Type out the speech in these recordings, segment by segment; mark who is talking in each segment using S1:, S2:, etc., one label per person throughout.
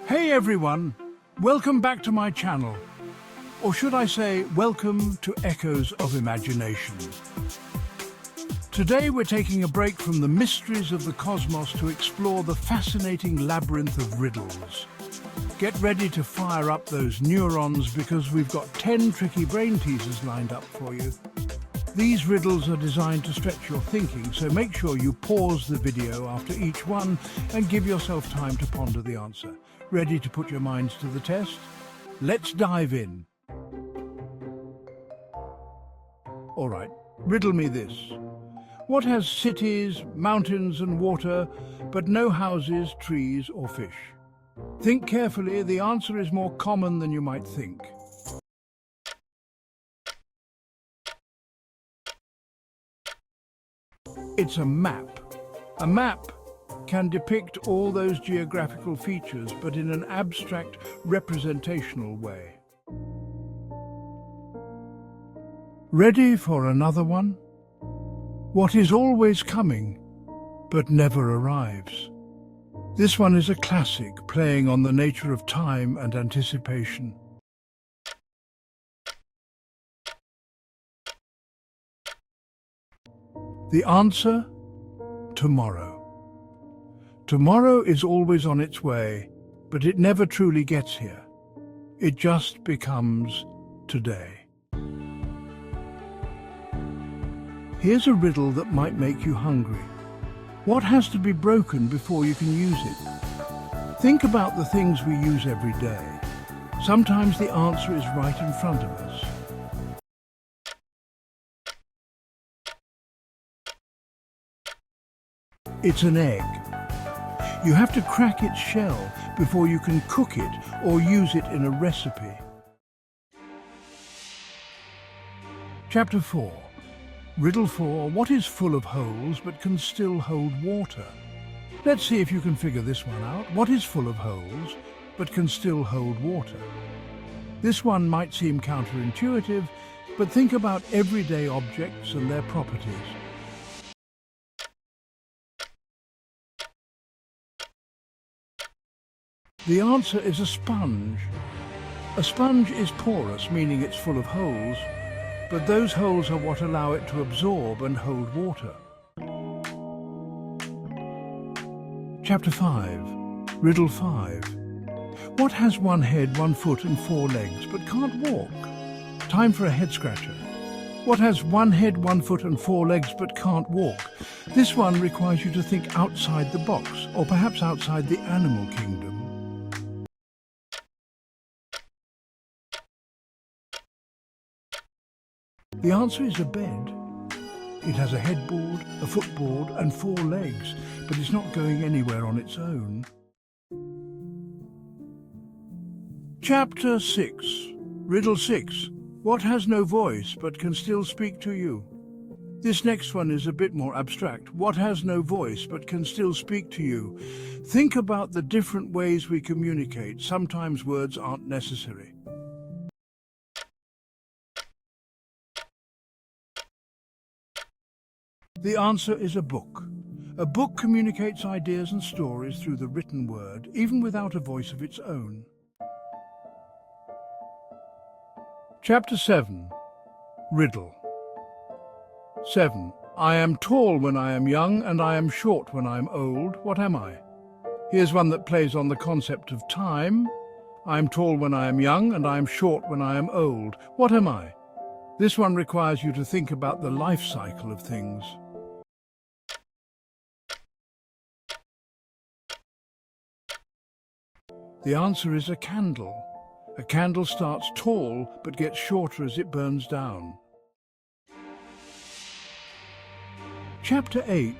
S1: Hey everyone, welcome back to my channel. Or should I say, welcome to Echoes of Imagination. Today we're taking a break from the mysteries of the cosmos to explore the fascinating labyrinth of riddles. Get ready to fire up those neurons because we've got 10 tricky brain teasers lined up for you. These riddles are designed to stretch your thinking, so make sure you pause the video after each one and give yourself time to ponder the answer. Ready to put your minds to the test? Let's dive in. All right, riddle me this. What has cities, mountains and water, but no houses, trees or fish? Think carefully, the answer is more common than you might think. It's a map. A map can depict all those geographical features, but in an abstract, representational way. Ready for another one? What is always coming, but never arrives? This one is a classic, playing on the nature of time and anticipation. The answer? Tomorrow. Tomorrow is always on its way, but it never truly gets here. It just becomes today. Here's a riddle that might make you hungry. What has to be broken before you can use it? Think about the things we use every day. Sometimes the answer is right in front of us. It's an egg. You have to crack its shell before you can cook it or use it in a recipe. Chapter 4. Riddle 4. What is full of holes but can still hold water? Let's see if you can figure this one out. What is full of holes but can still hold water? This one might seem counterintuitive, but think about everyday objects and their properties. The answer is a sponge. A sponge is porous, meaning it's full of holes, but those holes are what allow it to absorb and hold water. Chapter 5. Riddle 5. What has one head, 1 foot and 4 legs, but can't walk? Time for a head scratcher. What has 1 head, 1 foot and 4 legs, but can't walk? This one requires you to think outside the box, or perhaps outside the animal kingdom. The answer is a bed. It has a headboard, a footboard and 4 legs, but it's not going anywhere on its own. Chapter 6. Riddle 6. What has no voice but can still speak to you? This next one is a bit more abstract. What has no voice but can still speak to you? Think about the different ways we communicate. Sometimes words aren't necessary. The answer is a book. A book communicates ideas and stories through the written word, even without a voice of its own. Chapter 7. Riddle 7. I am tall when I am young, and I am short when I am old. What am I? Here's one that plays on the concept of time. I am tall when I am young, and I am short when I am old. What am I? This one requires you to think about the life cycle of things. The answer is a candle. A candle starts tall but gets shorter as it burns down. Chapter 8.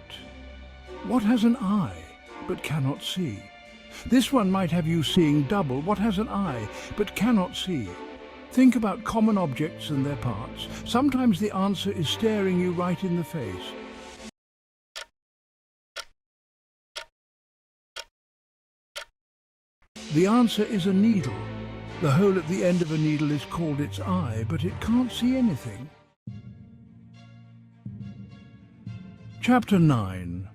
S1: What has an eye but cannot see? This one might have you seeing double. What has an eye but cannot see? Think about common objects and their parts. Sometimes the answer is staring you right in the face. The answer is a needle. The hole at the end of a needle is called its eye, but it can't see anything. Chapter 9.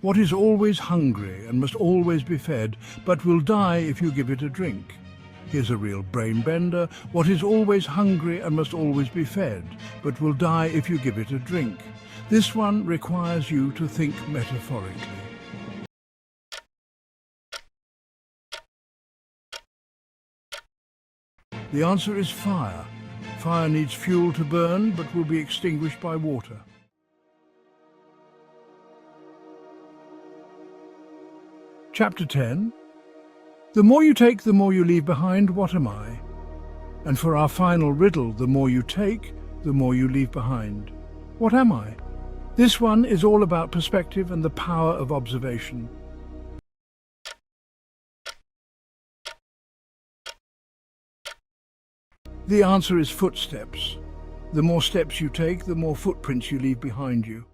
S1: What is always hungry and must always be fed, but will die if you give it a drink? Here's a real brain bender. What is always hungry and must always be fed, but will die if you give it a drink? This one requires you to think metaphorically. The answer is fire. Fire needs fuel to burn, but will be extinguished by water. Chapter 10. The more you take, the more you leave behind. What am I? And for our final riddle, the more you take, the more you leave behind. What am I? This one is all about perspective and the power of observation. The answer is footsteps. The more steps you take, the more footprints you leave behind you.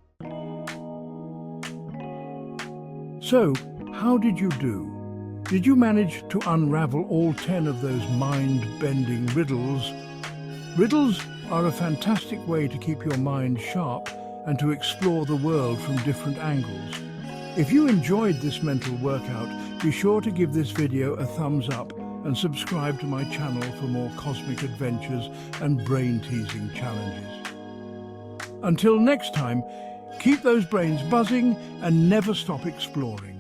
S1: So, how did you do? Did you manage to unravel all 10 of those mind-bending riddles? Riddles are a fantastic way to keep your mind sharp and to explore the world from different angles. If you enjoyed this mental workout, be sure to give this video a thumbs up and subscribe to my channel for more cosmic adventures and brain-teasing challenges. Until next time, keep those brains buzzing and never stop exploring.